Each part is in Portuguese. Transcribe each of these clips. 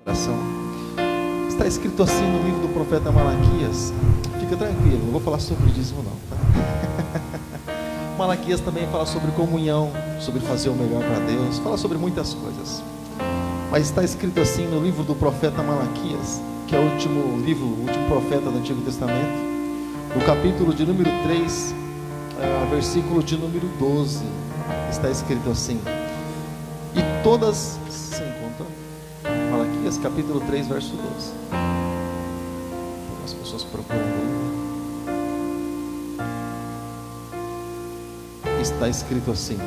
oração. Está escrito assim no livro do profeta Malaquias. Fica tranquilo, não vou falar sobre dízimo não, tá? Malaquias também fala sobre comunhão, sobre fazer o melhor para Deus, fala sobre muitas coisas. Mas está escrito assim no livro do profeta Malaquias, que é o último livro, o último profeta do Antigo Testamento, no capítulo de número 3, versículo de número 12, está escrito assim: e todas, se encontra, Malaquias capítulo 3, verso 12. As pessoas procurando aí. Está escrito assim: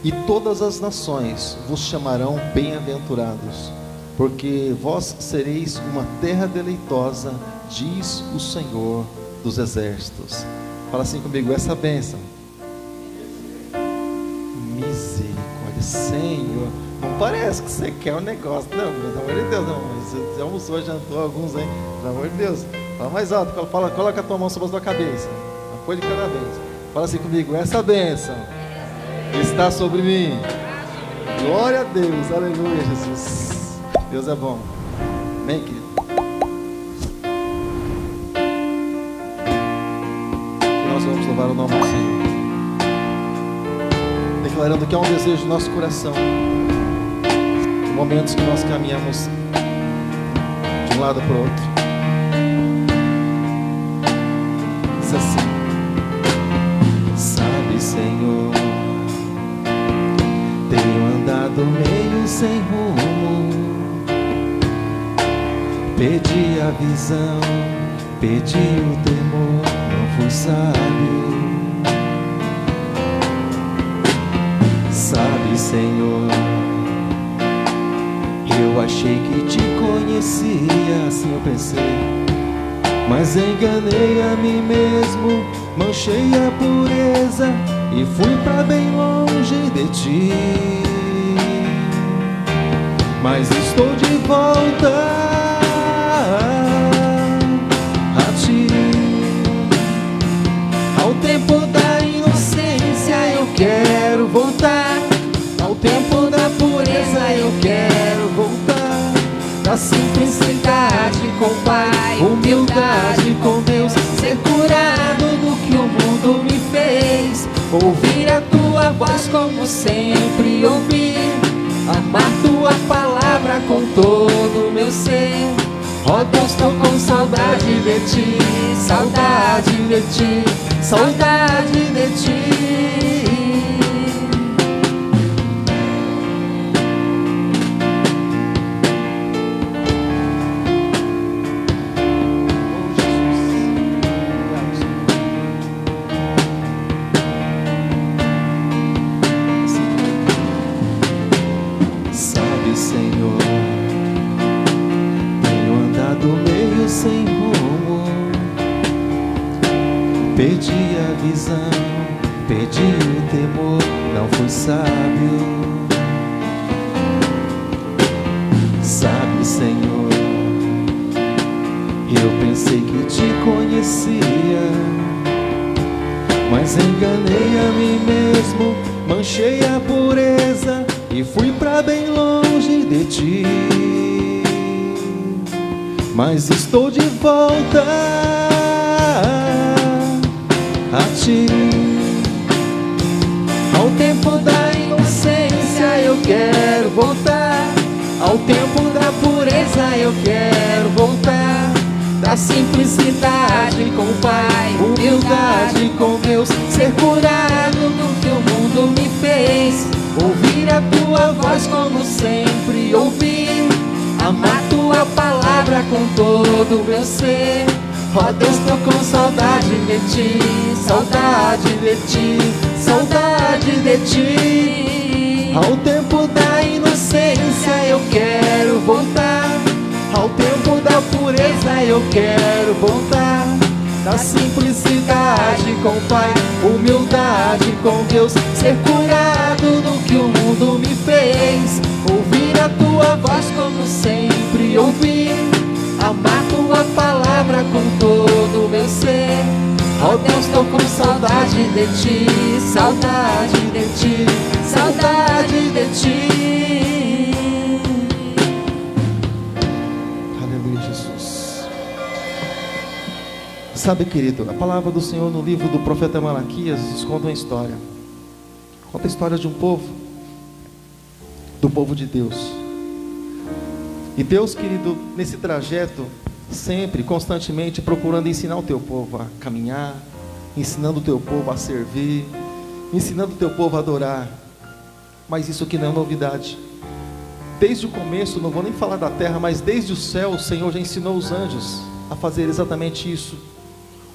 e todas as nações vos chamarão bem-aventurados, porque vós sereis uma terra deleitosa, diz o Senhor dos exércitos. Fala assim comigo, essa bênção. Misericórdia, Senhor. Não parece que você quer um negócio, não, pelo amor de Deus, não. Você almoçou, jantou alguns aí, pelo amor de Deus. Fala mais alto, coloca a tua mão sobre a tua cabeça, apoio de cada vez. Fala assim comigo, essa bênção está sobre mim. Glória a Deus, aleluia, Jesus. Deus é bom. Amém, querido? E nós vamos louvar o nome do Senhor, declarando que há um desejo no nosso coração, em momentos que nós caminhamos de um lado para o outro. Diz assim: sabe, Senhor, tenho andado meio sem rumo, pedi a visão, pedi o temor, não fui sábio. Sabe, Senhor, eu achei que te conhecia, assim eu pensei, mas enganei a mim mesmo, manchei a pureza e fui pra bem longe de ti. Mas estou de volta a ti. Ao tempo da inocência eu quero voltar, ao tempo da pureza eu quero voltar, da simplicidade com o Pai, humildade com Deus, ser curado do que o mundo me fez, ouvir a tua voz como sempre ouvi, amar tua palavra com todo o meu ser. Ó Deus, tô com saudade de ti, saudade de ti, saudade de ti. Pedi a visão, pedi o temor, não fui sábio. Sabe, Senhor, eu pensei que te conhecia, mas enganei a mim mesmo, manchei a pureza e fui pra bem longe de ti. Mas estou de volta a ti. Ao tempo da inocência eu quero voltar, ao tempo da pureza eu quero voltar, da simplicidade com o Pai, humildade com Deus, ser curado do que o mundo me fez, ouvir a tua voz como sempre ouvi, amar tua palavra com todo o meu ser. Ó Deus, tô com saudade de ti, saudade de ti, saudade de ti. Ao tempo da inocência eu quero voltar, ao tempo da pureza eu quero voltar, da simplicidade com o Pai, humildade com Deus, ser curado do que o mundo me fez, ouvir a tua voz como sempre ouvi, amar tua palavra com todo o meu ser. Ó Deus, tô com saudade de ti, saudade de ti, saudade de ti. Sabe, querido, a palavra do Senhor no livro do profeta Malaquias nos conta uma história. Conta a história de um povo, do povo de Deus. E Deus, querido, nesse trajeto, sempre, constantemente, procurando ensinar o teu povo a caminhar, ensinando o teu povo a servir, ensinando o teu povo a adorar. Mas isso aqui não é novidade. Desde o começo, não vou nem falar da terra, mas desde o céu, o Senhor já ensinou os anjos a fazer exatamente isso.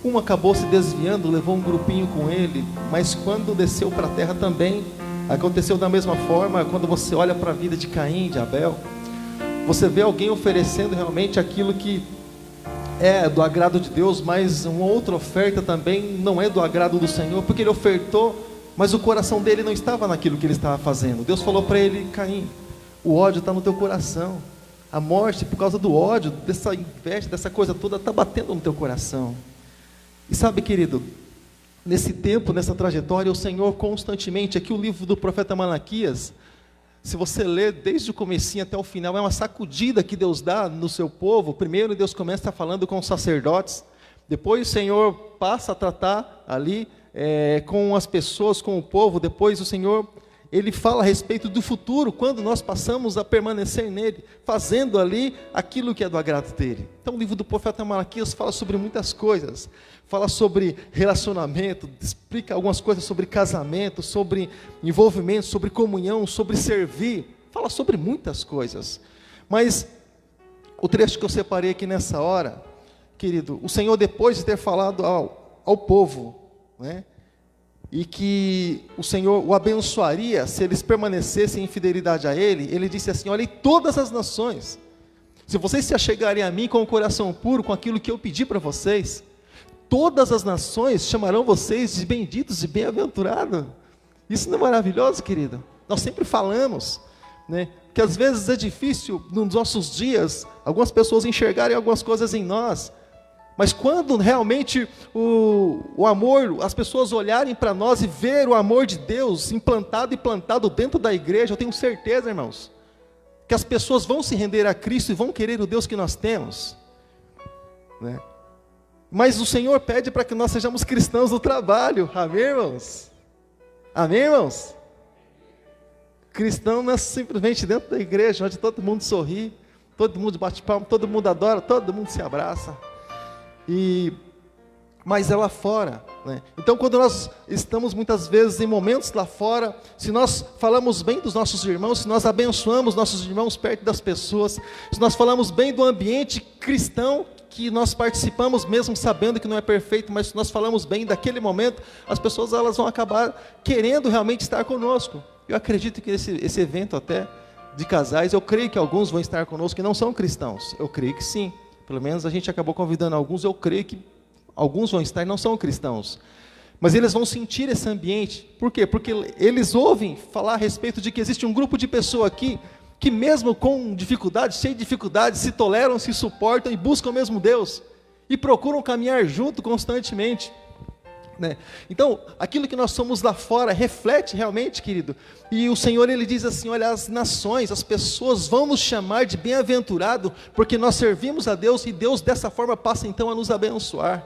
Um acabou se desviando, levou um grupinho com ele, mas quando desceu para a terra também, aconteceu da mesma forma. Quando você olha para a vida de Caim, de Abel, você vê alguém oferecendo realmente aquilo que é do agrado de Deus, mas uma outra oferta também não é do agrado do Senhor, porque ele ofertou, mas o coração dele não estava naquilo que ele estava fazendo. Deus falou para ele: Caim, o ódio está no teu coração, a morte por causa do ódio, dessa inveja, dessa coisa toda, está batendo no teu coração. E sabe, querido, nesse tempo, nessa trajetória, o Senhor constantemente, aqui o livro do profeta Malaquias, se você ler desde o comecinho até o final, é uma sacudida que Deus dá no seu povo. Primeiro Deus começa falando com os sacerdotes, depois o Senhor passa a tratar ali com as pessoas, com o povo. Depois o Senhor, Ele fala a respeito do futuro, quando nós passamos a permanecer nele, fazendo ali aquilo que é do agrado dele. Então o livro do profeta Malaquias fala sobre muitas coisas, fala sobre relacionamento, explica algumas coisas sobre casamento, sobre envolvimento, sobre comunhão, sobre servir, fala sobre muitas coisas. Mas o trecho que eu separei aqui nessa hora, querido, o Senhor, depois de ter falado ao povo, né, e que o Senhor o abençoaria se eles permanecessem em fidelidade a Ele, Ele disse assim: olha, todas as nações, se vocês se achegarem a mim com o coração puro, com aquilo que eu pedi para vocês, todas as nações chamarão vocês de benditos e bem-aventurados. Isso não é maravilhoso, querido? Nós sempre falamos, né, que às vezes é difícil nos nossos dias algumas pessoas enxergarem algumas coisas em nós, mas quando realmente o amor, as pessoas olharem para nós e ver o amor de Deus implantado e plantado dentro da igreja, eu tenho certeza, irmãos, que as pessoas vão se render a Cristo e vão querer o Deus que nós temos, né? Mas o Senhor pede para que nós sejamos cristãos no trabalho. Amém, irmãos? Amém, irmãos? Cristão não é simplesmente dentro da igreja, onde todo mundo sorri, todo mundo bate palma, todo mundo adora, todo mundo se abraça. Mas é lá fora, né? Então quando nós estamos muitas vezes em momentos lá fora, se nós falamos bem dos nossos irmãos, se nós abençoamos nossos irmãos perto das pessoas, se nós falamos bem do ambiente cristão que nós participamos, mesmo sabendo que não é perfeito, mas se nós falamos bem daquele momento, as pessoas elas vão acabar querendo realmente estar conosco. Eu acredito que esse evento até de casais, eu creio que alguns vão estar conosco que não são cristãos, eu creio que sim. Pelo menos a gente acabou convidando alguns, eu creio que alguns vão estar e não são cristãos. Mas eles vão sentir esse ambiente. Por quê? Porque eles ouvem falar a respeito de que existe um grupo de pessoas aqui, que mesmo com dificuldades, cheio de dificuldades, se toleram, se suportam e buscam o mesmo Deus. E procuram caminhar junto constantemente, né? Então, aquilo que nós somos lá fora, reflete realmente, querido. E o Senhor, Ele diz assim: olha, as nações, as pessoas vão nos chamar de bem-aventurado, porque nós servimos a Deus, e Deus dessa forma passa então a nos abençoar.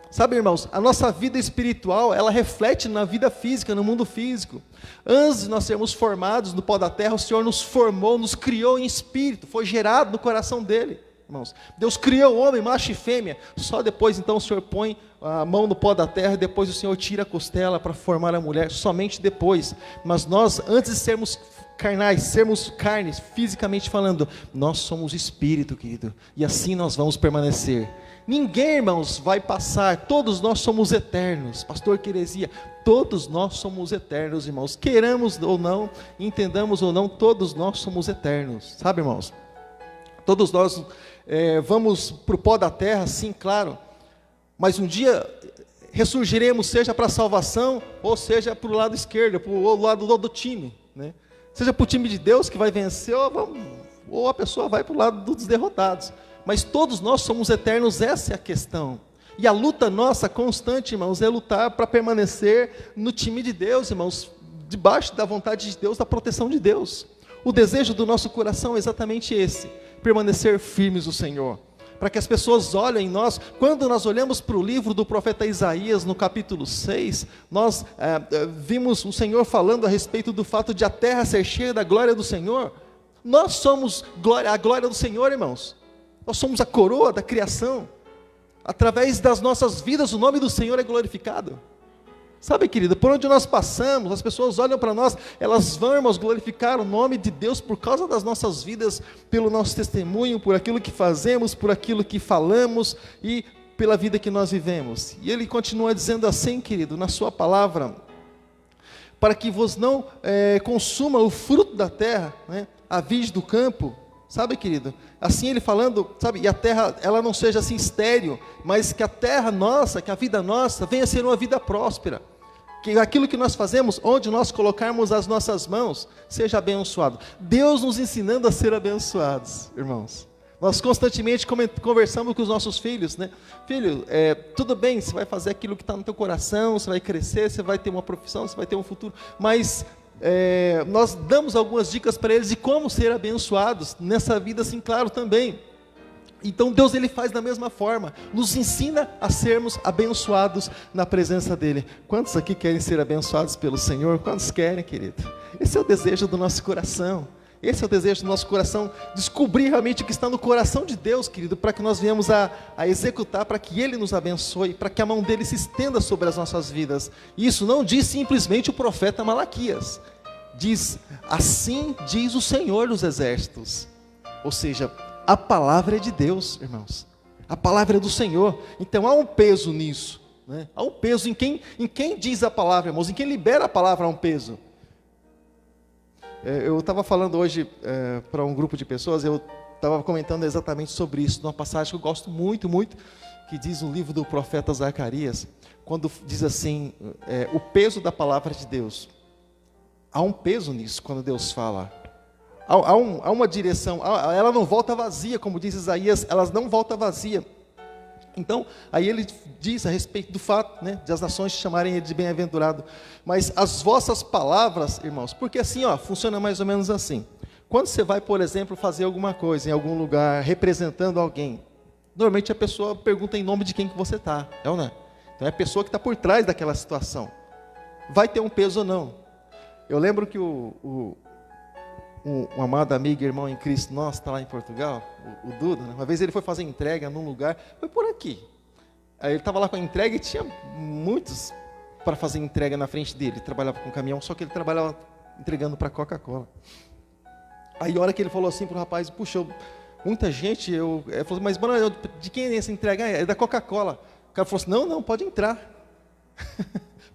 Sabe, irmãos, a nossa vida espiritual, ela reflete na vida física, no mundo físico. Antes de nós sermos formados no pó da terra, o Senhor nos formou, nos criou em espírito, foi gerado no coração dEle. Irmãos, Deus criou o homem, macho e fêmea, só depois então o Senhor põe a mão no pó da terra, e depois o Senhor tira a costela para formar a mulher, somente depois. Mas nós, antes de sermos carnais, sermos carnes, fisicamente falando, nós somos espírito, querido, e assim nós vamos permanecer. Ninguém, irmãos, vai passar, todos nós somos eternos. Pastor, que heresia, todos nós somos eternos, irmãos, queiramos ou não, entendamos ou não, todos nós somos eternos, sabe, irmãos? Todos nós vamos para o pó da terra, sim, claro, mas um dia ressurgiremos, seja para a salvação, ou seja para o lado esquerdo, para o lado do time, né? Seja para o time de Deus que vai vencer, ou a pessoa vai para o lado dos derrotados. Mas todos nós somos eternos, essa é a questão. E a luta nossa constante, irmãos, é lutar para permanecer no time de Deus, irmãos, debaixo da vontade de Deus, da proteção de Deus. O desejo do nosso coração é exatamente esse: permanecer firmes no Senhor, para que as pessoas olhem em nós. Quando nós olhamos para o livro do profeta Isaías, no capítulo 6, nós vimos o Senhor falando a respeito do fato de a terra ser cheia da glória do Senhor. Nós somos a glória do Senhor, irmãos. Nós somos a coroa da criação. Através das nossas vidas, o nome do Senhor é glorificado. Sabe, querido, por onde nós passamos, as pessoas olham para nós, elas vão, irmãos, glorificar o nome de Deus por causa das nossas vidas, pelo nosso testemunho, por aquilo que fazemos, por aquilo que falamos e pela vida que nós vivemos. E ele continua dizendo assim, querido, na sua palavra, para que vos não consuma o fruto da terra, né, a vide do campo. Sabe, querido, assim ele falando, sabe, e a terra, ela não seja assim estéril, mas que a terra nossa, que a vida nossa, venha a ser uma vida próspera, que aquilo que nós fazemos, onde nós colocarmos as nossas mãos, seja abençoado. Deus nos ensinando a ser abençoados, irmãos. Nós constantemente conversamos com os nossos filhos, né? Filho, tudo bem, você vai fazer aquilo que está no teu coração, você vai crescer, você vai ter uma profissão, você vai ter um futuro, mas nós damos algumas dicas para eles de como ser abençoados nessa vida, assim, claro, também. Então Deus, ele faz da mesma forma, nos ensina a sermos abençoados na presença dele. Quantos aqui querem ser abençoados pelo Senhor? Quantos querem, querido? Esse é o desejo do nosso coração. Esse é o desejo do nosso coração, descobrir realmente o que está no coração de Deus, querido, para que nós venhamos a executar, para que Ele nos abençoe, para que a mão dEle se estenda sobre as nossas vidas. Isso não diz simplesmente o profeta Malaquias, diz, assim diz o Senhor dos Exércitos, ou seja, a palavra é de Deus, irmãos, a palavra é do Senhor. Então há um peso nisso, né? Há um peso em quem diz a palavra, irmãos, em quem libera a palavra há um peso. Eu estava falando hoje para um grupo de pessoas, eu estava comentando exatamente sobre isso, numa passagem que eu gosto muito, muito, que diz no livro do profeta Zacarias, quando diz assim, o peso da palavra de Deus. Há um peso nisso, quando Deus fala. Há uma direção, ela não volta vazia, como diz Isaías, ela não volta vazia. Então, aí ele diz a respeito do fato, né, de as nações chamarem ele de bem-aventurado. Mas as vossas palavras, irmãos, porque assim, funciona mais ou menos assim. Quando você vai, por exemplo, fazer alguma coisa em algum lugar, representando alguém, normalmente a pessoa pergunta em nome de quem que você está, é ou não é? Então é a pessoa que está por trás daquela situação. Vai ter um peso ou não? Eu lembro que um amado amigo e irmão em Cristo nosso, está lá em Portugal, o Duda, né? Uma vez ele foi fazer entrega num lugar, foi por aqui. Aí ele estava lá com a entrega e tinha muitos para fazer entrega na frente dele. Ele trabalhava com caminhão, só que ele trabalhava entregando para Coca-Cola. Aí a hora que ele falou assim para o rapaz, puxa, muita gente, ele falou, mas mano, de quem é essa entrega? É da Coca-Cola. O cara falou assim, não, pode entrar.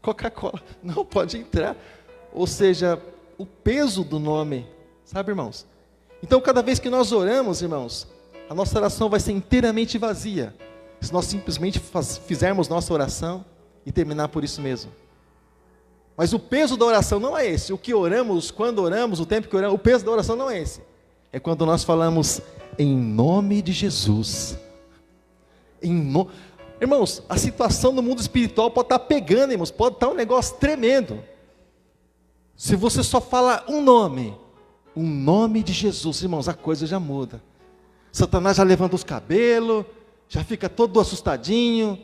Coca-Cola, não, pode entrar. Ou seja, o peso do nome. Sabe, irmãos? Então, cada vez que nós oramos, irmãos, a nossa oração vai ser inteiramente vazia, se nós simplesmente fizermos nossa oração e terminar por isso mesmo. Mas o peso da oração não é esse. O que oramos, quando oramos, o tempo que oramos, o peso da oração não é esse. É quando nós falamos em nome de Jesus. Irmãos, a situação no mundo espiritual pode estar pegando, irmãos, pode estar um negócio tremendo. Se você só fala um nome de Jesus, irmãos, a coisa já muda. Satanás já levanta os cabelos, já fica todo assustadinho.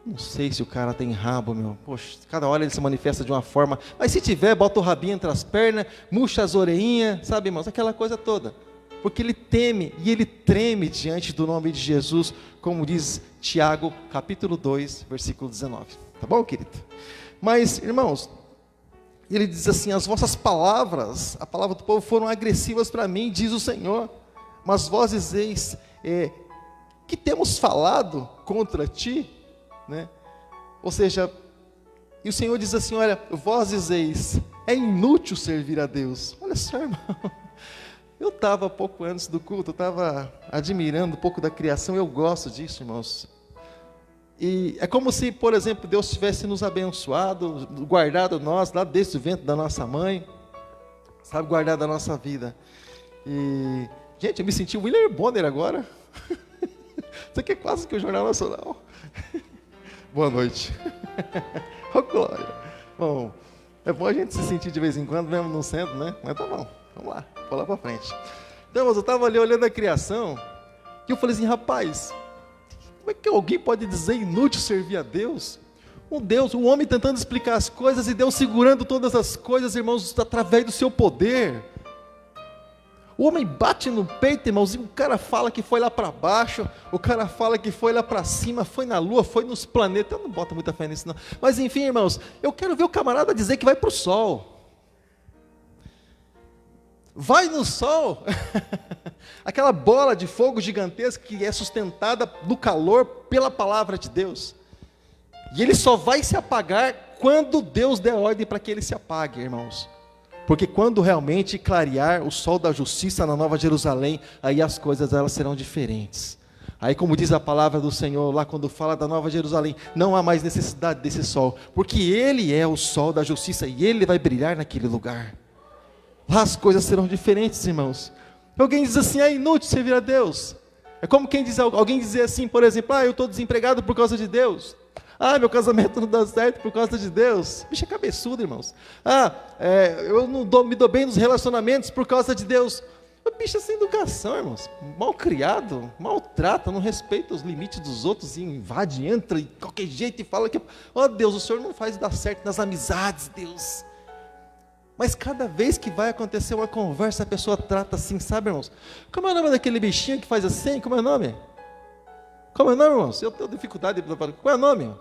Não sei se o cara tem rabo, meu. Poxa, cada hora ele se manifesta de uma forma. Mas se tiver, bota o rabinho entre as pernas, murcha as orelhinhas, sabe, irmãos? Aquela coisa toda. Porque ele teme e ele treme diante do nome de Jesus, como diz Tiago, capítulo 2, versículo 19. Tá bom, querido? Mas, irmãos, ele diz assim, as vossas palavras, a palavra do povo foram agressivas para mim, diz o Senhor, mas vós dizeis, que temos falado contra ti, né? Ou seja, e o Senhor diz assim, olha, vós dizeis, é inútil servir a Deus. Olha só, irmão, eu estava pouco antes do culto, eu estava admirando um pouco da criação, eu gosto disso, irmãos. E é como se, por exemplo, Deus tivesse nos abençoado, guardado nós, lá desde o ventre da nossa mãe, sabe, guardado a nossa vida. E, gente, eu me senti William Bonner agora. Isso aqui é quase que o Jornal Nacional. Boa noite. Oh, glória. Bom, é bom a gente se sentir de vez em quando, mesmo no centro, né? Mas tá bom, vamos lá, vou lá para frente. Então, eu estava ali olhando a criação, E eu falei assim, rapaz, como é que alguém pode dizer inútil servir a Deus? Um homem tentando explicar as coisas e Deus segurando todas as coisas, irmãos, através do seu poder. O homem bate no peito, irmãos, e o cara fala que foi lá para baixo, o cara fala que foi lá para cima, foi na lua, foi nos planetas. Eu não boto muita fé nisso não. Mas enfim, irmãos, eu quero ver o camarada dizer que vai para o sol. Vai no sol. Aquela bola de fogo gigantesca que é sustentada no calor pela palavra de Deus. E ele só vai se apagar quando Deus der ordem para que ele se apague, irmãos. Porque quando realmente clarear o sol da justiça na Nova Jerusalém, aí as coisas elas serão diferentes. Aí como diz a palavra do Senhor lá quando fala da Nova Jerusalém, não há mais necessidade desse sol, porque Ele é o sol da justiça e Ele vai brilhar naquele lugar. Lá as coisas serão diferentes, irmãos. Alguém diz assim, é inútil servir a Deus. É como alguém dizer assim, por exemplo, eu estou desempregado por causa de Deus. Meu casamento não dá certo por causa de Deus. Bicho é cabeçudo, irmãos. Eu não me dou bem nos relacionamentos por causa de Deus. Bicho é sem educação, irmãos. Mal criado, maltrata, não respeita os limites dos outros e invade, entra de qualquer jeito e fala que, Deus, o Senhor não faz dar certo nas amizades, Deus. Mas cada vez que vai acontecer uma conversa, a pessoa trata assim, sabe, irmãos? Como é o nome daquele bichinho que faz assim? Como é o nome? Como é o nome, irmãos? Eu tenho dificuldade de falar. Qual é o nome?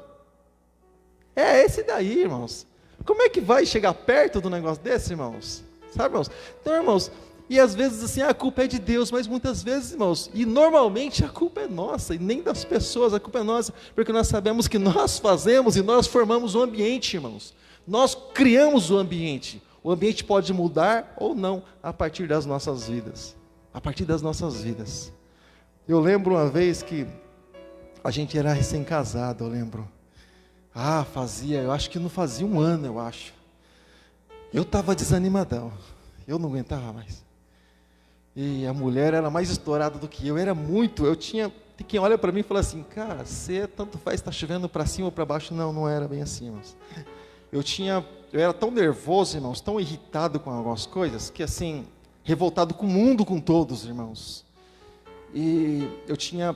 É esse daí, irmãos. Como é que vai chegar perto do negócio desse, irmãos? Sabe, irmãos? Então, irmãos, e às vezes assim, a culpa é de Deus, mas muitas vezes, irmãos, e normalmente a culpa é nossa, e nem das pessoas, a culpa é nossa, porque nós sabemos que nós fazemos e nós formamos o ambiente, irmãos. Nós criamos o ambiente. O ambiente pode mudar ou não a partir das nossas vidas. A partir das nossas vidas. Eu lembro uma vez que a gente era recém-casado, eu lembro. Eu acho que não fazia um ano, eu acho. Eu estava desanimadão, eu não aguentava mais. E a mulher era mais estourada do que eu tinha, quem olha para mim e fala assim, cara, você tanto faz, está chovendo para cima ou para baixo? Não era bem assim, irmãos. Eu era tão nervoso, irmãos, tão irritado com algumas coisas, que assim, revoltado com o mundo, com todos, irmãos. E eu tinha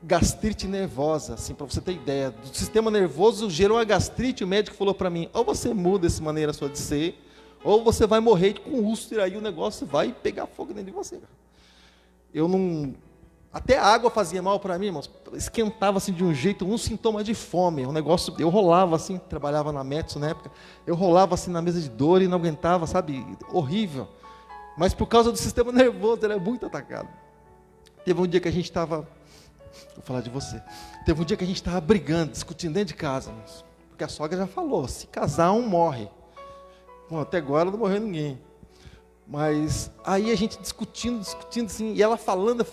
gastrite nervosa, assim, para você ter ideia, do sistema nervoso gerou uma gastrite. O médico falou para mim, ou você muda essa maneira sua de ser, ou você vai morrer com úlcera, aí o negócio vai pegar fogo dentro de você. Até a água fazia mal para mim, irmãos, esquentava assim de um jeito, um sintoma de fome, eu rolava assim, trabalhava na Metso na época, eu rolava assim na mesa de dor e não aguentava, sabe, horrível, mas por causa do sistema nervoso, ele é muito atacado. Teve um dia que a gente estava, vou falar de você, teve um dia que a gente estava brigando, discutindo dentro de casa, irmãos, porque a sogra já falou, se casar um morre. Bom, até agora não morreu ninguém, mas aí a gente discutindo assim, e ela falando,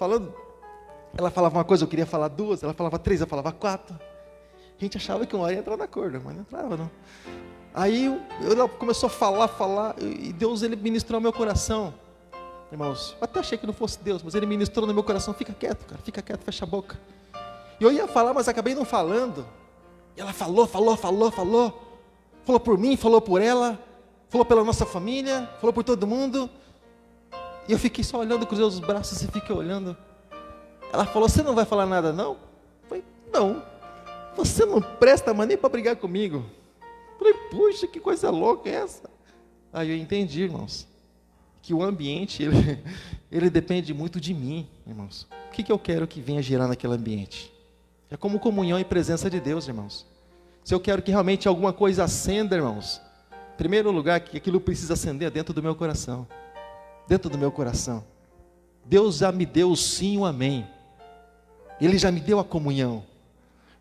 ela falava uma coisa, eu queria falar duas, ela falava três, eu falava quatro. A gente achava que uma hora ia entrar na acordo, mas não entrava não. Aí ela começou a falar, e Deus, ele ministrou no meu coração. Irmãos, eu até achei que não fosse Deus, mas ele ministrou no meu coração, fica quieto, cara, fica quieto, fecha a boca. E eu ia falar, mas acabei não falando. E ela falou por mim, falou por ela, falou pela nossa família, falou por todo mundo. E eu fiquei só olhando, cruzei os braços e fiquei olhando. Ela falou, você não vai falar nada não? Eu falei, não, você não presta mais nem para brigar comigo. Eu falei, puxa, que coisa louca é essa? Aí eu entendi, irmãos, que o ambiente, ele depende muito de mim, irmãos. O que eu quero que venha gerar naquele ambiente? É como comunhão e presença de Deus, irmãos. Se eu quero que realmente alguma coisa acenda, irmãos, em primeiro lugar, que aquilo precisa acender dentro do meu coração. Dentro do meu coração. Deus já me deu o sim e o amém. Ele já me deu a comunhão.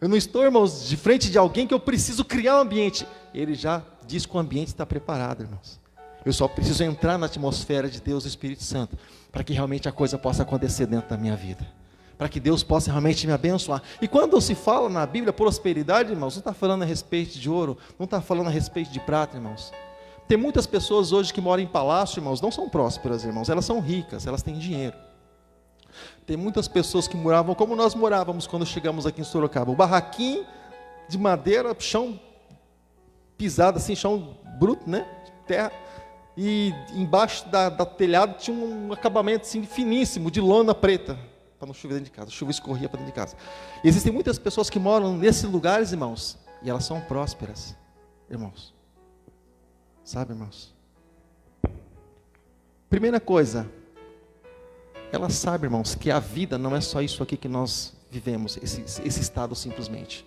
Eu não estou, irmãos, de frente de alguém que eu preciso criar um ambiente. Ele já diz que o ambiente está preparado, irmãos. Eu só preciso entrar na atmosfera de Deus, o Espírito Santo, para que realmente a coisa possa acontecer dentro da minha vida. Para que Deus possa realmente me abençoar. E quando se fala na Bíblia prosperidade, irmãos, não está falando a respeito de ouro, não está falando a respeito de prata, irmãos. Tem muitas pessoas hoje que moram em palácio, irmãos, não são prósperas, irmãos, elas são ricas, elas têm dinheiro. Tem muitas pessoas que moravam como nós morávamos quando chegamos aqui em Sorocaba. O barraquinho de madeira, chão pisado assim, chão bruto, né? Terra. E embaixo da telhado tinha um acabamento assim finíssimo, de lona preta. para não chover dentro de casa. A chuva escorria para dentro de casa. E existem muitas pessoas que moram nesses lugares, irmãos, e elas são prósperas, irmãos. Sabe, irmãos? Primeira coisa, ela sabe, irmãos, que a vida não é só isso aqui que nós vivemos, esse estado simplesmente.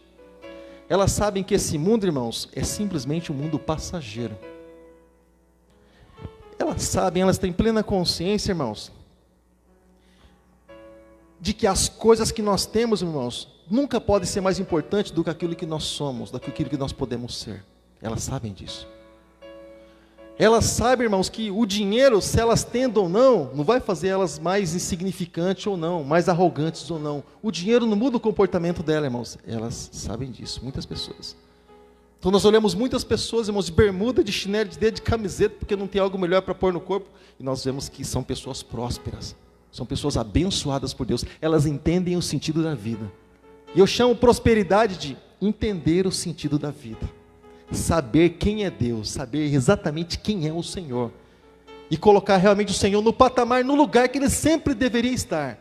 Elas sabem que esse mundo, irmãos, é simplesmente um mundo passageiro. Elas sabem, elas têm plena consciência, irmãos, de que as coisas que nós temos, irmãos, nunca podem ser mais importantes do que aquilo que nós somos, do que aquilo que nós podemos ser. Elas sabem disso. Elas sabem, irmãos, que o dinheiro, se elas tendo ou não vai fazer elas mais insignificantes ou não, mais arrogantes ou não. O dinheiro não muda o comportamento dela, irmãos. Elas sabem disso, muitas pessoas. Então nós olhamos muitas pessoas, irmãos, de bermuda, de chinelo, de dedo, de camiseta, porque não tem algo melhor para pôr no corpo. E nós vemos que são pessoas prósperas, são pessoas abençoadas por Deus. Elas entendem o sentido da vida. E eu chamo prosperidade de entender o sentido da vida. Saber quem é Deus, saber exatamente quem é o Senhor. E colocar realmente o Senhor no patamar, no lugar que Ele sempre deveria estar.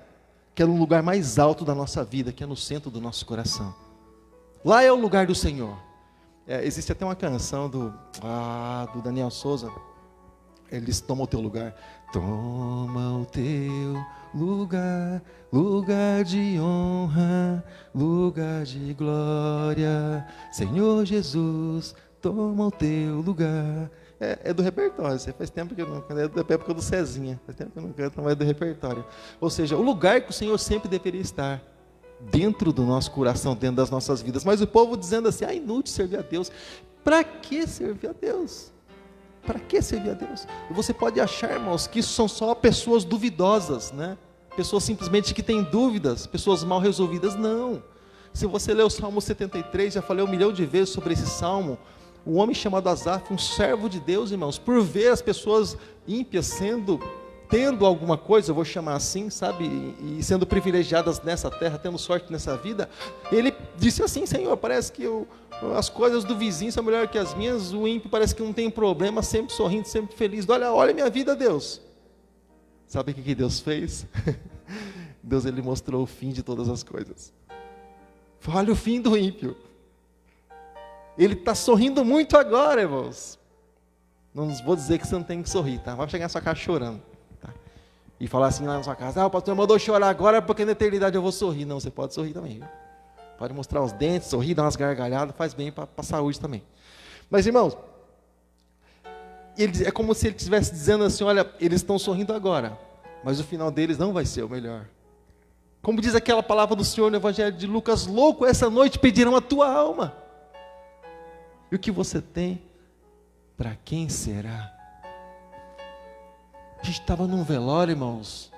Que é no lugar mais alto da nossa vida, que é no centro do nosso coração. Lá é o lugar do Senhor. Existe até uma canção do Daniel Souza. Ele diz: toma o teu lugar. Toma o teu lugar, lugar de honra, lugar de glória. Senhor Jesus, toma o teu lugar. É do repertório, faz tempo que eu não canto, é da época do Cezinha. Faz tempo que eu não canto, mas é do repertório. Ou seja, o lugar que o Senhor sempre deveria estar. Dentro do nosso coração, dentro das nossas vidas. Mas o povo dizendo assim: inútil servir a Deus. Para que servir a Deus? Para que servir a Deus? E você pode achar, irmãos, que isso são só pessoas duvidosas, né? Pessoas simplesmente que têm dúvidas, pessoas mal resolvidas. Não. Se você ler o Salmo 73, já falei 1 milhão de vezes sobre esse Salmo. Um homem chamado Asaf, um servo de Deus, irmãos, por ver as pessoas ímpias tendo alguma coisa, eu vou chamar assim, sabe, e sendo privilegiadas nessa terra, tendo sorte nessa vida, ele disse assim: Senhor, parece que as coisas do vizinho são melhores que as minhas, o ímpio parece que não tem problema, sempre sorrindo, sempre feliz. Olha a minha vida, Deus. Sabe o que Deus fez? Deus, Ele mostrou o fim de todas as coisas. Olha o fim do ímpio. Ele está sorrindo muito agora, irmãos. Não vou dizer que você não tem que sorrir, tá? Vai chegar na sua casa chorando. E falar assim lá na sua casa: o pastor mandou chorar agora porque na eternidade eu vou sorrir. Não, você pode sorrir também, viu? Pode mostrar os dentes, sorrir, dar umas gargalhadas, faz bem para a saúde também. Mas, irmãos, é como se ele estivesse dizendo assim: olha, eles estão sorrindo agora, mas o final deles não vai ser o melhor. Como diz aquela palavra do Senhor no Evangelho de Lucas: louco, essa noite pedirão a tua alma. E o que você tem, para quem será? A gente estava num velório, irmãos.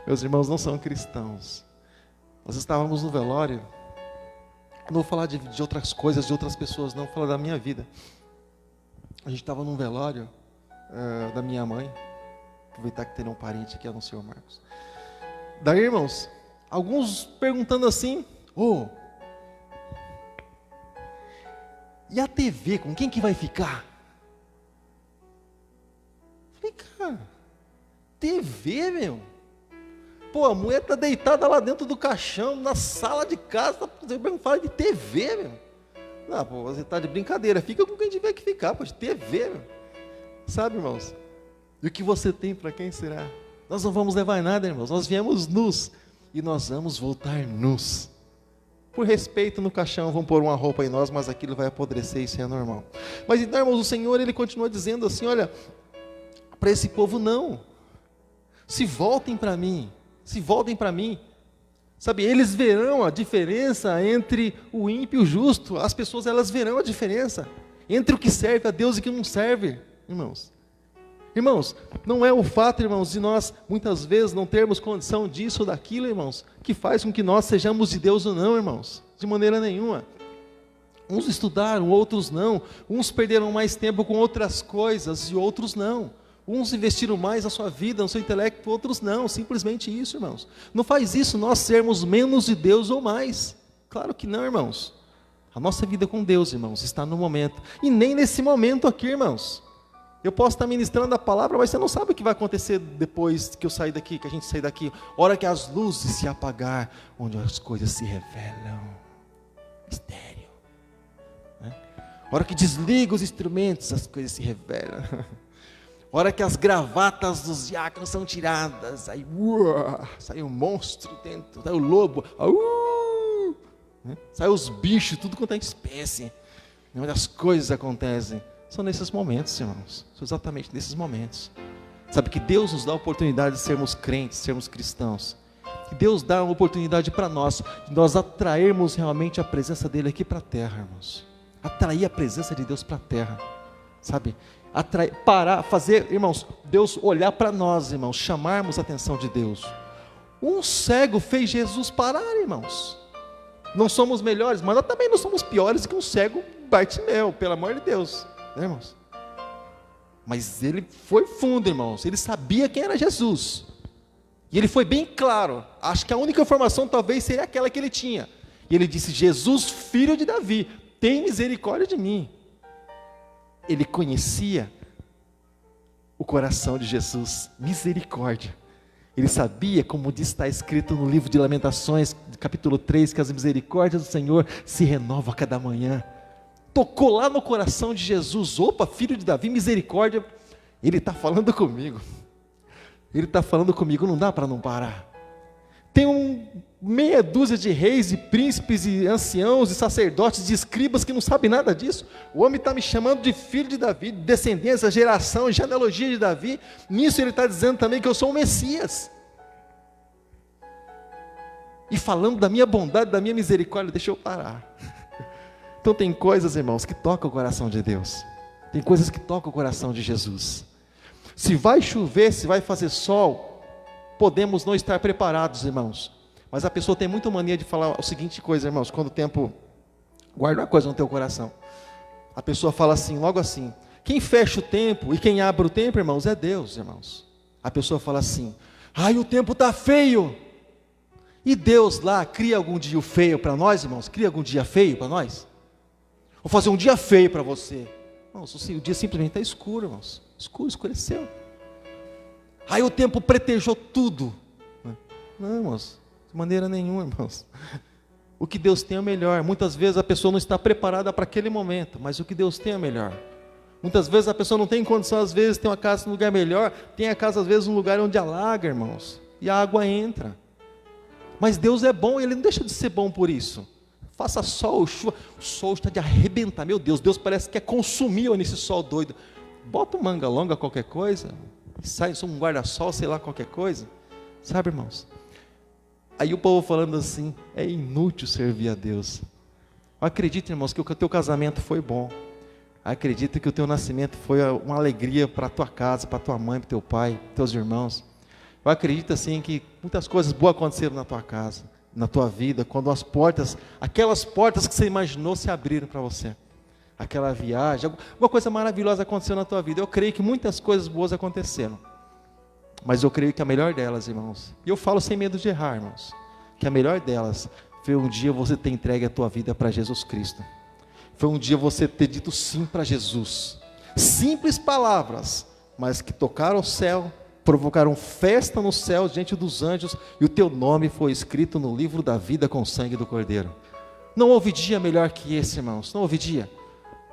Meus irmãos não são cristãos. Nós estávamos no velório. Não vou falar de outras coisas, de outras pessoas, não. Vou falar da minha vida. A gente estava num velório da minha mãe. Aproveitar que tem um parente aqui, é o senhor Marcos. Daí, irmãos, alguns perguntando assim: e a TV, com quem que vai ficar? Cara, TV, meu. Pô, a mulher está deitada lá dentro do caixão, na sala de casa, você fala de TV, meu. Não, pô, você está de brincadeira, fica com quem tiver que ficar, pô, de TV, meu. Sabe, irmãos? E o que você tem, para quem será? Nós não vamos levar nada, irmãos, nós viemos nus, e nós vamos voltar nus. Por respeito no caixão, vão pôr uma roupa em nós, mas aquilo vai apodrecer, isso é normal. Mas então, irmãos, o Senhor, Ele continua dizendo assim: olha, para esse povo não, se voltem para mim, sabe, eles verão a diferença entre o ímpio e o justo. As pessoas, elas verão a diferença entre o que serve a Deus e o que não serve, irmãos, não é o fato, irmãos, de nós muitas vezes não termos condição disso ou daquilo, irmãos, que faz com que nós sejamos de Deus ou não, irmãos, de maneira nenhuma. Uns estudaram, outros não, uns perderam mais tempo com outras coisas e outros não. Uns investiram mais na sua vida, no seu intelecto, outros não. Simplesmente isso, irmãos. Não faz isso nós sermos menos de Deus ou mais. Claro que não, irmãos. A nossa vida com Deus, irmãos, está no momento. E nem nesse momento aqui, irmãos. Eu posso estar ministrando a palavra, mas você não sabe o que vai acontecer depois que eu sair daqui, que a gente sair daqui. Hora que as luzes se apagar, onde as coisas se revelam. Mistério. Né? Hora que desliga os instrumentos, as coisas se revelam. Hora que as gravatas dos diáconos são tiradas, aí sai um monstro dentro, sai o lobo, né? Sai os bichos, tudo quanto é espécie. Onde as coisas acontecem. São nesses momentos, irmãos. São exatamente nesses momentos. Sabe que Deus nos dá a oportunidade de sermos crentes, sermos cristãos. Que Deus dá uma oportunidade para nós, de nós atrairmos realmente a presença dEle aqui para a terra, irmãos. Atrair a presença de Deus para a terra. Sabe? Atrair, parar, fazer, irmãos, Deus olhar para nós, irmãos, chamarmos a atenção de Deus. Um cego fez Jesus parar, irmãos. Não somos melhores, mas nós também não somos piores que um cego Bartimeu, pelo amor de Deus. Né, irmãos? Mas ele foi fundo, irmãos. Ele sabia quem era Jesus. E ele foi bem claro. Acho que a única informação talvez seria aquela que ele tinha. E ele disse: Jesus, filho de Davi, tem misericórdia de mim. Ele conhecia o coração de Jesus. Misericórdia. Ele sabia, como está escrito no livro de Lamentações, capítulo 3, que as misericórdias do Senhor se renovam a cada manhã. Tocou lá no coração de Jesus. Opa, filho de Davi, misericórdia. Ele está falando comigo. Ele está falando comigo, não dá para não parar. Tem meia dúzia de reis e príncipes e anciãos e sacerdotes e escribas que não sabem nada disso. O homem está me chamando de filho de Davi, de descendência, geração, genealogia de Davi. Nisso ele está dizendo também que eu sou o Messias. E falando da minha bondade, da minha misericórdia, deixa eu parar. Então tem coisas, irmãos, que tocam o coração de Deus. Tem coisas que tocam o coração de Jesus. Se vai chover, se vai fazer sol, podemos não estar preparados, irmãos. Mas a pessoa tem muita mania de falar a seguinte coisa, irmãos, quando o tempo... Guarda uma coisa no teu coração. A pessoa fala assim, logo assim: quem fecha o tempo e quem abre o tempo, irmãos, é Deus, irmãos. A pessoa fala assim: ai, o tempo está feio. E Deus lá cria algum dia feio para nós, irmãos? Cria algum dia feio para nós? Vou fazer um dia feio para você. Irmãos, o dia simplesmente está escuro, irmãos. Escuro, escureceu. Aí o tempo pretejou tudo. Não, irmãos, de maneira nenhuma, irmãos. O que Deus tem é o melhor. Muitas vezes a pessoa não está preparada para aquele momento, mas o que Deus tem é o melhor. Muitas vezes a pessoa não tem condição, às vezes tem uma casa num lugar melhor, tem a casa às vezes num lugar onde alaga, irmãos, e a água entra. Mas Deus é bom e Ele não deixa de ser bom por isso. Faça sol, chuva, o sol está de arrebentar. Meu Deus, Deus parece que quer consumir nesse sol doido. Bota um manga longa, qualquer coisa, sai um guarda-sol, sei lá, qualquer coisa. Sabe, irmãos? Aí o povo falando assim: é inútil servir a Deus. Acredite, irmãos, que o teu casamento foi bom. Acredita que o teu nascimento foi uma alegria para a tua casa, para a tua mãe, para o teu pai, teus irmãos. Eu acredito assim que muitas coisas boas aconteceram na tua casa, na tua vida, quando as portas, aquelas portas que você imaginou se abriram para você. Aquela viagem, alguma coisa maravilhosa aconteceu na tua vida. Eu creio que muitas coisas boas aconteceram. Mas eu creio que a melhor delas, irmãos, e eu falo sem medo de errar, irmãos, que a melhor delas foi um dia você ter entregue a tua vida para Jesus Cristo. Foi um dia você ter dito sim para Jesus. Simples palavras, mas que tocaram o céu, provocaram festa no céu diante dos anjos, e o teu nome foi escrito no livro da vida com o sangue do Cordeiro. Não houve dia melhor que esse, irmãos, não houve dia.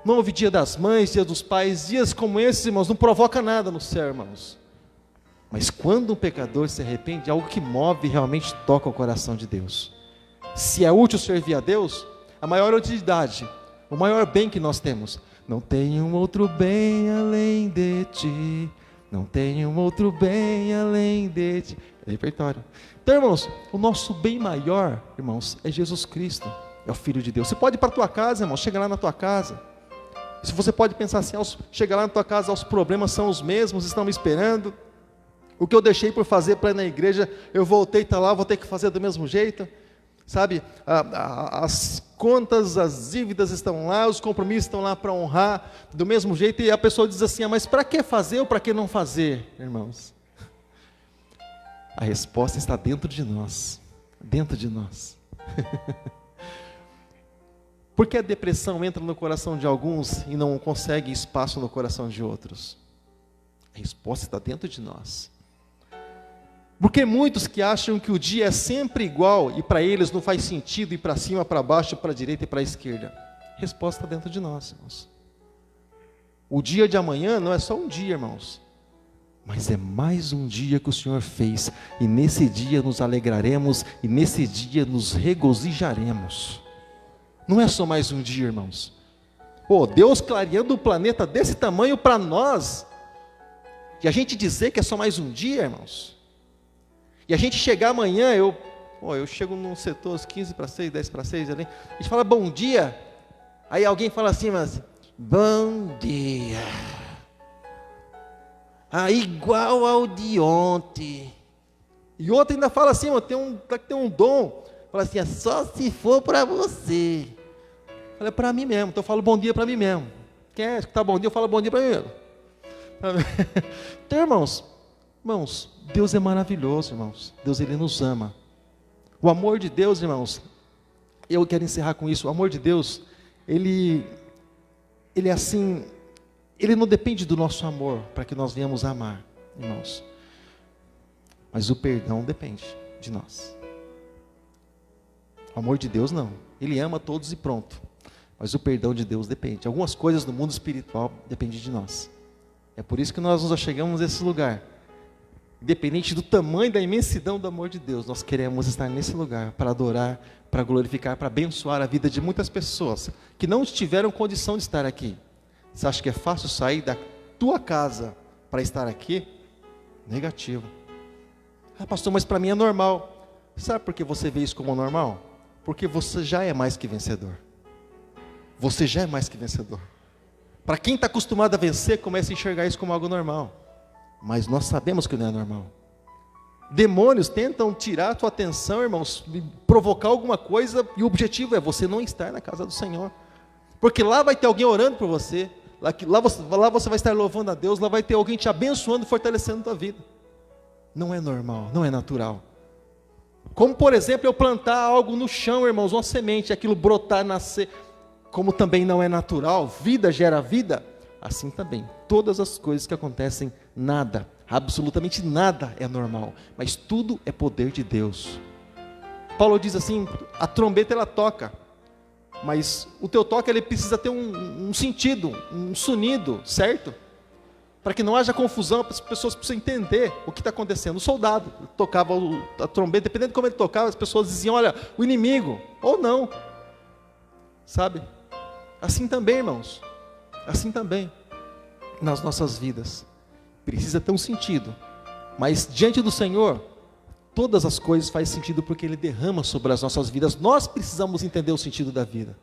Não houve dia das mães, dia dos pais, dias como esses, irmãos, não provoca nada no céu, irmãos. Mas quando um pecador se arrepende, algo que move e realmente toca o coração de Deus. Se é útil servir a Deus, a maior utilidade, o maior bem que nós temos: não tenho outro bem além de ti, não tenho outro bem além de ti. É repertório. Então, irmãos, o nosso bem maior, irmãos, é Jesus Cristo, é o Filho de Deus. Você pode ir para a tua casa, irmão, chega lá na tua casa. Se você pode pensar assim, chega lá na tua casa, os problemas são os mesmos, estão me esperando. O que eu deixei por fazer para ir na igreja, eu voltei, está lá, vou ter que fazer do mesmo jeito. Sabe, as contas, as dívidas estão lá, os compromissos estão lá para honrar, do mesmo jeito. E a pessoa diz assim: mas para que fazer ou para que não fazer, irmãos? A resposta está dentro de nós, dentro de nós. Por que a depressão entra no coração de alguns e não consegue espaço no coração de outros? A resposta está dentro de nós. Porque muitos que acham que o dia é sempre igual e para eles não faz sentido ir para cima, para baixo, para a direita e para a esquerda. A resposta está dentro de nós, irmãos. O dia de amanhã não é só um dia, irmãos, mas é mais um dia que o Senhor fez, e nesse dia nos alegraremos, e nesse dia nos regozijaremos. Não é só mais um dia, irmãos. Pô, Deus clareando o planeta desse tamanho para nós, e a gente dizer que é só mais um dia, irmãos, e a gente chegar amanhã, eu chego num setor às 15 para 6, 10 para 6 ali, a gente fala bom dia, aí alguém fala assim, mas bom dia. Igual ao de ontem. E outro ainda fala assim, tem um dom. Fala assim, só se for para você. Fala, é para mim mesmo. Então eu falo bom dia para mim mesmo. Quem é que está bom dia, eu falo bom dia para mim mesmo. Então, irmãos, Deus é maravilhoso, irmãos. Deus, Ele nos ama. O amor de Deus, irmãos, eu quero encerrar com isso. O amor de Deus, Ele é assim... Ele não depende do nosso amor para que nós venhamos a amar, irmãos. Mas o perdão depende de nós. O amor de Deus não. Ele ama todos e pronto. Mas o perdão de Deus depende. Algumas coisas no mundo espiritual dependem de nós. É por isso que nós nos achegamos nesse lugar. Independente do tamanho, da imensidão do amor de Deus, nós queremos estar nesse lugar para adorar, para glorificar, para abençoar a vida de muitas pessoas que não tiveram condição de estar aqui. Você acha que é fácil sair da tua casa para estar aqui? Negativo. Pastor, mas para mim é normal. Sabe por que você vê isso como normal? Porque você já é mais que vencedor. Você já é mais que vencedor. Para quem está acostumado a vencer, começa a enxergar isso como algo normal. Mas nós sabemos que não é normal. Demônios tentam tirar a tua atenção, irmãos, provocar alguma coisa, e o objetivo é você não estar na casa do Senhor. Porque lá vai ter alguém orando por você. Lá você vai estar louvando a Deus, lá vai ter alguém te abençoando, fortalecendo a tua vida. Não é normal, não é natural. Como, por exemplo, eu plantar algo no chão, irmãos, uma semente, aquilo brotar, nascer. Como também não é natural, vida gera vida, assim também. Todas as coisas que acontecem, nada, absolutamente nada é normal. Mas tudo é poder de Deus. Paulo diz assim, a trombeta ela toca. Mas o teu toque ele precisa ter um sentido, um sonido, certo? Para que não haja confusão, as pessoas precisam entender o que está acontecendo. O soldado tocava a trombeta, dependendo de como ele tocava, as pessoas diziam, olha, o inimigo, ou não. Sabe? Assim também, irmãos. Assim também, nas nossas vidas. Precisa ter um sentido. Mas diante do Senhor, todas as coisas fazem sentido porque Ele derrama sobre as nossas vidas. Nós precisamos entender o sentido da vida.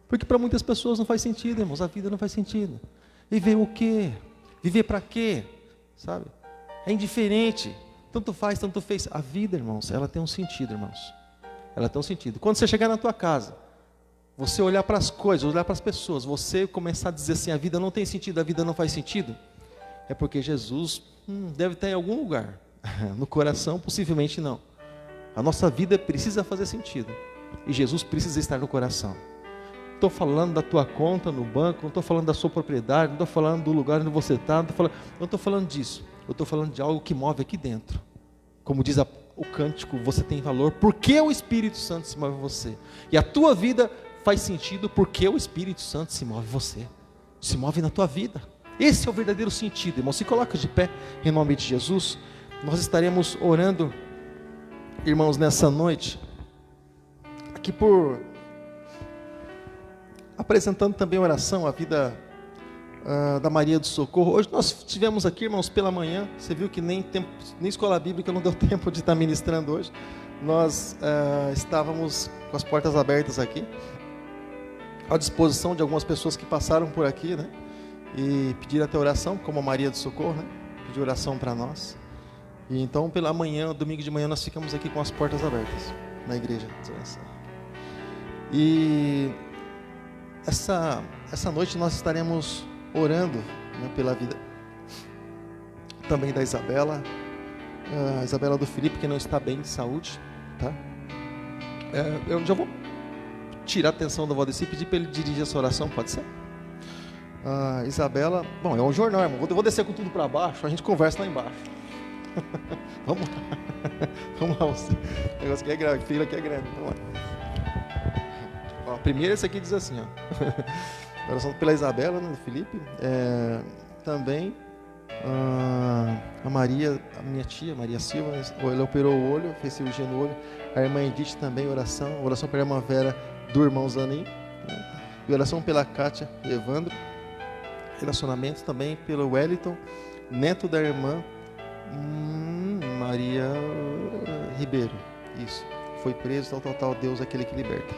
Porque para muitas pessoas não faz sentido, irmãos. A vida não faz sentido. Viver o quê? Viver para quê? Sabe? É indiferente. Tanto faz, tanto fez. A vida, irmãos, ela tem um sentido, irmãos. Ela tem um sentido. Quando você chegar na tua casa, você olhar para as coisas, olhar para as pessoas, você começar a dizer assim, a vida não tem sentido, a vida não faz sentido, é porque Jesus deve estar em algum lugar. No coração, possivelmente não. A nossa vida precisa fazer sentido. E Jesus precisa estar no coração. Estou falando da tua conta no banco, não estou falando da sua propriedade, não estou falando do lugar onde você está, não estou falando disso. Eu estou falando de algo que move aqui dentro. Como diz o cântico, você tem valor porque o Espírito Santo se move em você. E a tua vida faz sentido porque o Espírito Santo se move em você. Se move na tua vida. Esse é o verdadeiro sentido, irmão. Se coloca de pé em nome de Jesus. Nós estaremos orando, irmãos, nessa noite, aqui apresentando também oração, a vida da Maria do Socorro. Hoje nós tivemos aqui, irmãos, pela manhã, você viu que nem escola bíblica não deu tempo de estar ministrando hoje. Nós estávamos com as portas abertas aqui, à disposição de algumas pessoas que passaram por aqui, né? E pediram até oração, como a Maria do Socorro, né? Pediu oração para nós. E então, pela manhã, domingo de manhã, nós ficamos aqui com as portas abertas na igreja. E essa noite nós estaremos orando, né, pela vida também da Isabela, a Isabela do Felipe, que não está bem de saúde, tá? Eu já vou tirar a atenção do Valdeci e pedir para ele dirigir essa oração, pode ser? A Isabela, bom, é um jornal, irmão. Eu vou descer com tudo para baixo, a gente conversa lá embaixo. Vamos lá. Vamos lá. O negócio aqui é grande, a fila aqui é grande. Vamos lá. Ó, primeiro esse aqui diz assim, ó. Oração pela Isabela, né, do Felipe. Também a Maria, a minha tia, Maria Silva, ela operou o olho, fez cirurgia no olho. A irmã Edith também, oração pela irmã Vera do irmão Zanin. Né? E oração pela Kátia e Evandro. Relacionamentos também pelo Wellington, neto da irmã Maria Ribeiro. Isso, foi preso, tal, Deus é aquele que liberta.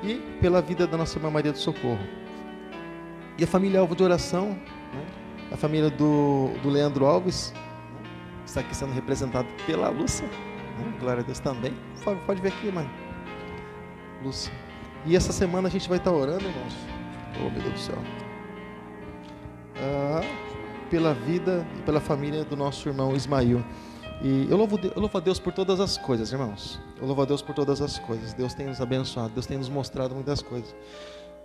E pela vida da nossa irmã Maria do Socorro. E a família alvo de oração, né? A família do Leandro Alves, né? Está aqui sendo representado pela Lúcia, né? Glória a Deus também. Pode ver aqui, mãe. Lúcia. E essa semana a gente vai estar orando, irmãos. Oh, meu Deus do céu. Pela vida e pela família do nosso irmão Ismael. E eu louvo a Deus por todas as coisas, irmãos. Eu louvo a Deus por todas as coisas. Deus tem nos abençoado, Deus tem nos mostrado muitas coisas.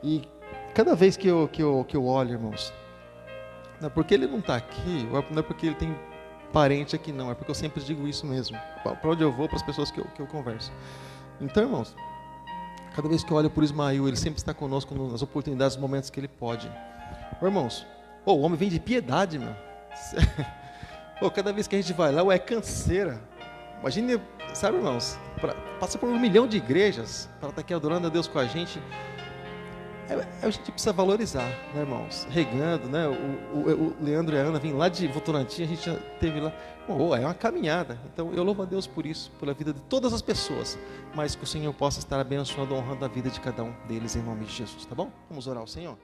E cada vez que eu olho, irmãos, não é porque ele não está aqui, não é porque ele tem parente aqui, não. É porque eu sempre digo isso mesmo. Para onde eu vou, para as pessoas que eu converso. Então, irmãos, cada vez que eu olho por Ismael, ele sempre está conosco nas oportunidades, nos momentos que ele pode. Irmãos, o homem vem de piedade, meu. Cada vez que a gente vai lá, é canseira. Imagine, sabe, irmãos, passa por 1 milhão de igrejas para estar aqui adorando a Deus com a gente. A gente precisa valorizar, né, irmãos? Regando, né? O Leandro e a Ana vêm lá de Votorantim, a gente já teve lá. É uma caminhada. Então eu louvo a Deus por isso, pela vida de todas as pessoas. Mas que o Senhor possa estar abençoando, honrando a vida de cada um deles em nome de Jesus, tá bom? Vamos orar ao Senhor.